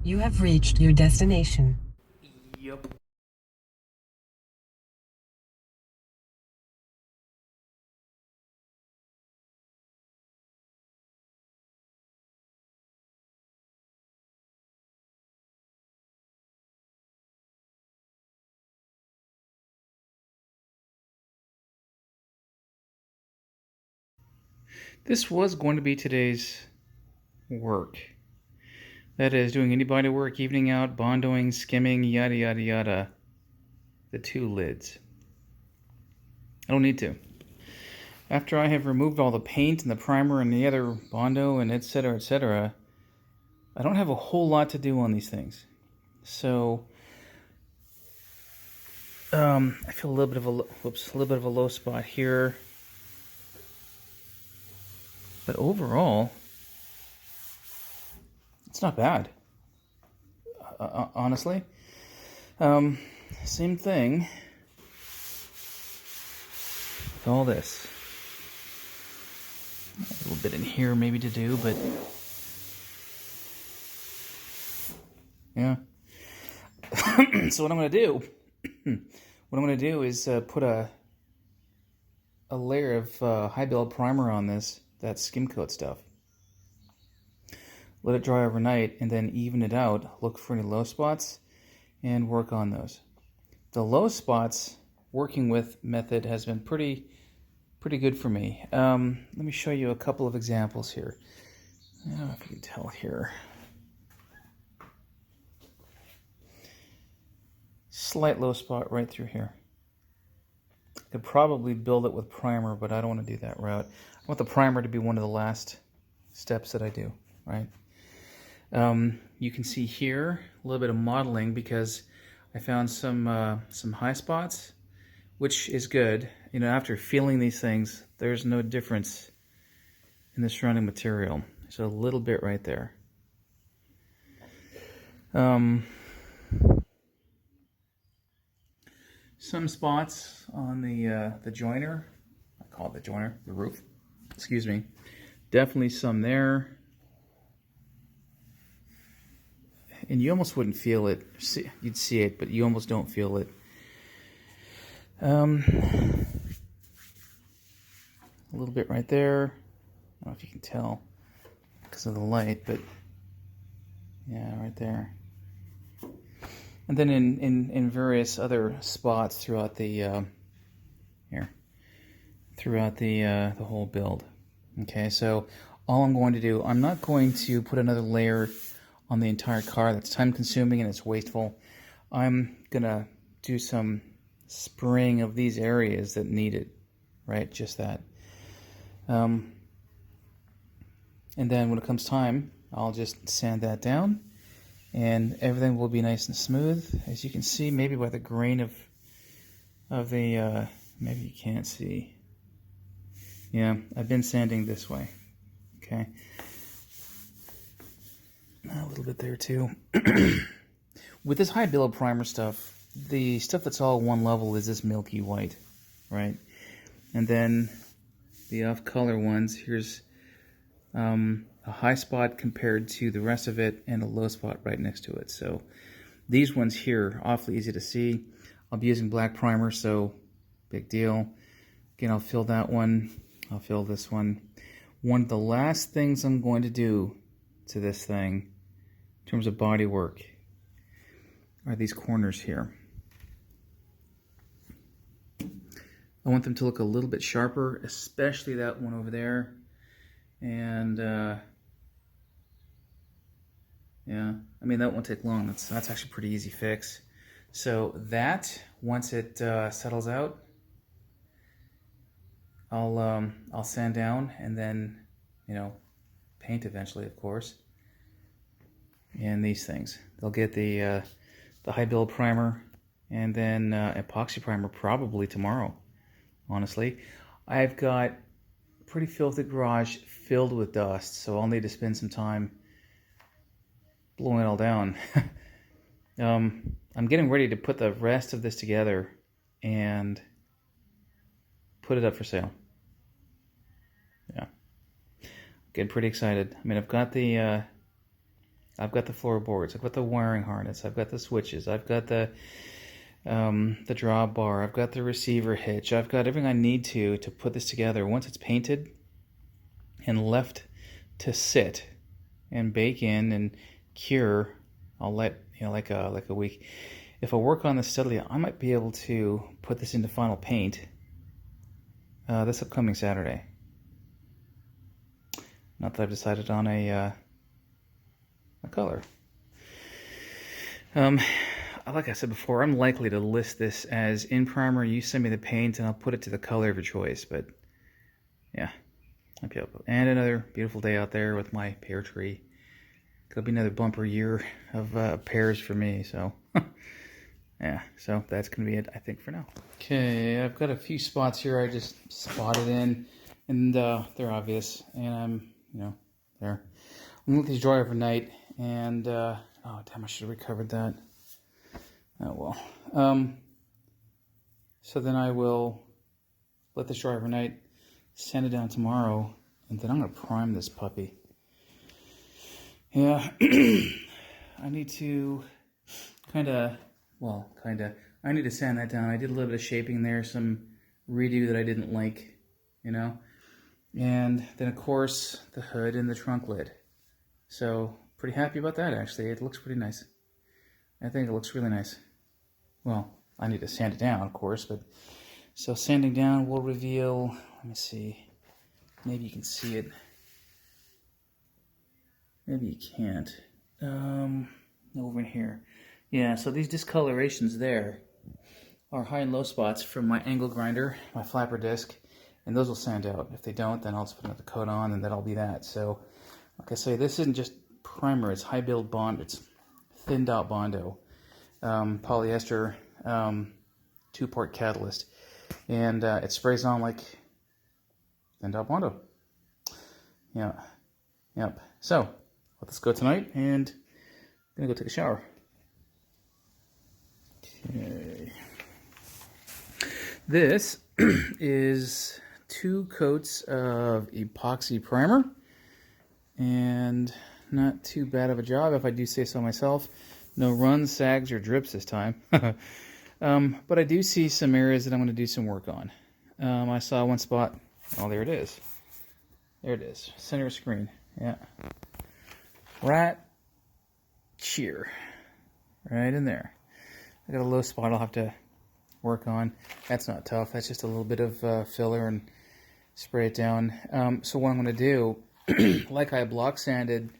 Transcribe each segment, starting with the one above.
You have reached your destination. Yep. This was going to be today's work. That is, doing any body work, evening out, bondoing, skimming, yada yada yada. The two lids. I don't need to. After I have removed all the paint and the primer and the other bondo and etc., I don't have a whole lot to do on these things. So, I feel a little bit of a low spot here. But overall, it's not bad. Honestly, um, same thing with all this. A little bit in here maybe to do, but yeah. So what I'm gonna do, is put a layer of high build primer on this, that skim coat stuff. Let it dry overnight, and then even it out. Look for any low spots, and work on those. The low spots working with method has been pretty good for me. Let me show you a couple of examples here. I don't know if you can tell here. Slight low spot right through here. I could probably build it with primer, but I don't want to do that route. I want the primer to be one of the last steps that I do, right? You can see here a little bit of modeling because I found some high spots, which is good. You know, after feeling these things, there's no difference in the surrounding material. There's a little bit right there. Some spots on the joiner, I call it the joiner, the roof, excuse me. Definitely some there. And you almost wouldn't feel it. You'd see it, but you almost don't feel it. A little bit right there. I don't know if you can tell because of the light, but yeah, right there. And then in various other spots throughout the throughout the whole build. Okay, so all I'm going to do, I'm not going to put another layer on the entire car. That's time consuming and it's wasteful. I'm gonna do some spraying of these areas that need it, right? Just that. And then when it comes time, I'll just sand that down and everything will be nice and smooth. As you can see, maybe by the grain of the, maybe you can't see. Yeah, I've been sanding this way, okay? A little bit there too. With this high billow primer stuff, the stuff that's all one level is this milky white, right? And then the off-color ones, here's a high spot compared to the rest of it and a low spot right next to it. So these ones here, awfully easy to see. I'll be using black primer, so big deal. Again, I'll fill that one. I'll fill this one. One of the last things I'm going to do to this thing in terms of body work are these corners here. I want them to look a little bit sharper, especially that one over there. And yeah, I mean, that won't take long. That's actually a pretty easy fix. So that, once it settles out, I'll sand down and then, you know, paint eventually, of course. And these things, they'll get the high build primer and then epoxy primer probably tomorrow. Honestly, I've got a pretty filthy garage filled with dust, so I'll need to spend some time blowing it all down. I'm getting ready to put the rest of this together and put it up for sale. Yeah, getting pretty excited. I mean, I've got the I've got the floorboards. I've got the wiring harness. I've got the switches. I've got the drawbar. I've got the receiver hitch. I've got everything I need to put this together. Once it's painted and left to sit and bake in and cure, I'll let, like a week. If I work on this steadily, I might be able to put this into final paint this upcoming Saturday. Not that I've decided on a color. Like I said before, I'm likely to list this as in primer. You send me the paint and I'll put it to the color of your choice. But yeah, and another beautiful day out there with my pear tree. It'll be another bumper year of pears for me. So yeah, so that's gonna be it, I think, for now. Okay, I've got a few spots here I just spotted in, and they're obvious, and I'm there. I'm gonna let these dry overnight, and oh damn, I should have recovered that. Oh well. So then I will let this dry overnight, sand it down tomorrow, and then I'm gonna prime this puppy. Yeah, I need to I need to sand that down. I did a little bit of shaping there, some redo that I didn't like, and then of course the hood and the trunk lid. So pretty happy about that, actually. It looks pretty nice. I think it looks really nice. Well, I need to sand it down, of course, but so sanding down will reveal, let me see, maybe you can see it. Maybe you can't. Over in here. Yeah, so these discolorations there are high and low spots from my angle grinder, my flapper disc, and those will sand out. If they don't, then I'll just put another coat on, and that'll be that. So, like I say, this isn't just primer, it's high build bond, it's thinned out Bondo, polyester, 2-part catalyst, and it sprays on like thinned out Bondo. Yeah, yep. So, let this go tonight, and I'm gonna go take a shower. Okay. This is 2 coats of epoxy primer, and not too bad of a job, if I do say so myself. No runs, sags, or drips this time. But I do see some areas that I'm going to do some work on. I saw one spot. Oh, there it is. There it is. Center screen. Yeah. Right here. Right in there. I got a low spot I'll have to work on. That's not tough. That's just a little bit of filler and spray it down. So what I'm going to do, like I block sanded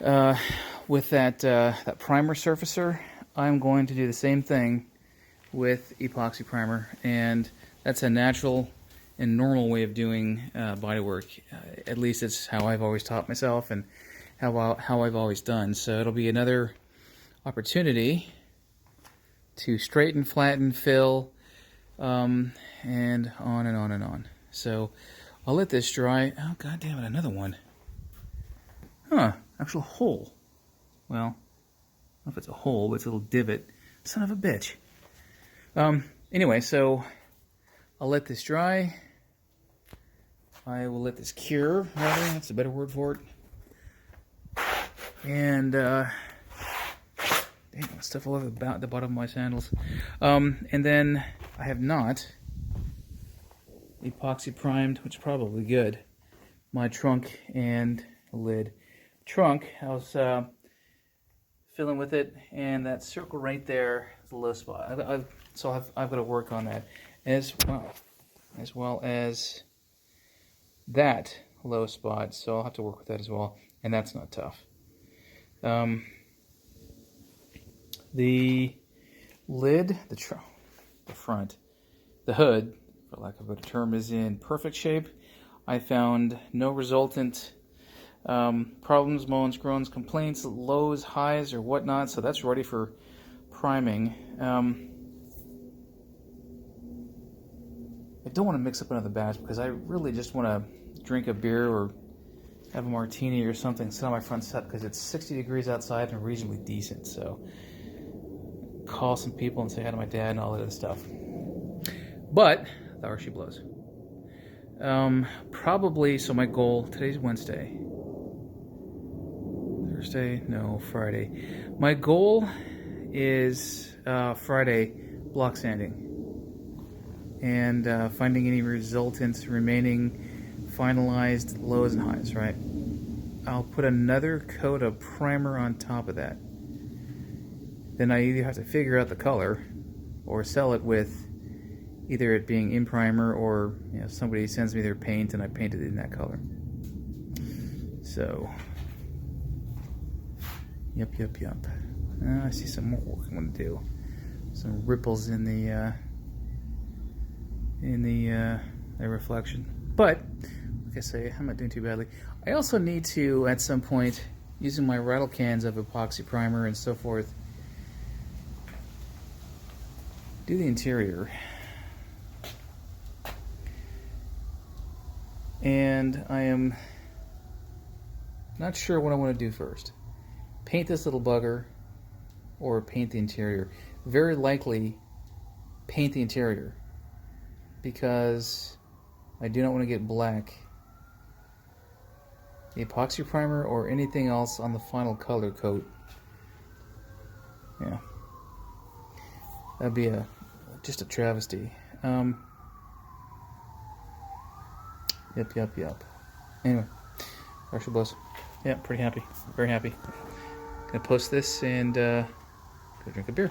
with that primer surfacer, I'm going to do the same thing with epoxy primer, and that's a natural and normal way of doing body work. At least it's how I've always taught myself and how I've always done. So it'll be another opportunity to straighten, flatten, fill, and on and on and on. So I'll let this dry. Oh, god damn it, another one. Huh, actual hole. Well, I don't know if it's a hole, but it's a little divot. Son of a bitch. Anyway, so I'll let this dry. I will let this cure, rather. That's a better word for it. And, dang, stuff all over the bottom of my sandals. And then I have not epoxy primed, which is probably good, my trunk and lid. Trunk, I was filling with it, and that circle right there is a low spot. So I've got to work on that as well as that low spot. So I'll have to work with that as well, and that's not tough. The lid, the front, the hood, for lack of a better term, is in perfect shape. I found no resultant problems, moans, groans, complaints, lows, highs, or whatnot, so that's ready for priming. I don't want to mix up another batch because I really just want to drink a beer or have a martini or something, sit on my front step, because it's 60 degrees outside and reasonably decent. So call some people and say hi to my dad and all that other stuff. But there she blows. Probably, so my goal, today's Wednesday, Thursday? No, Friday. My goal is Friday block sanding and finding any resultant remaining finalized lows and highs, right? I'll put another coat of primer on top of that. Then I either have to figure out the color or sell it with either it being in primer or somebody sends me their paint and I paint it in that color. So, yep. I see some more work I'm going to do. Some ripples in the reflection. But, like I say, I'm not doing too badly. I also need to, at some point, using my rattle cans of epoxy primer and so forth, do the interior. And I am not sure what I want to do first. Paint this little bugger or paint the interior. Very likely paint the interior because I do not want to get black. The epoxy primer or anything else on the final color coat. Yeah. That'd be just a travesty. Yep. Anyway, Russia blows. Yeah, pretty happy. Very happy. Gonna post this and go drink a beer.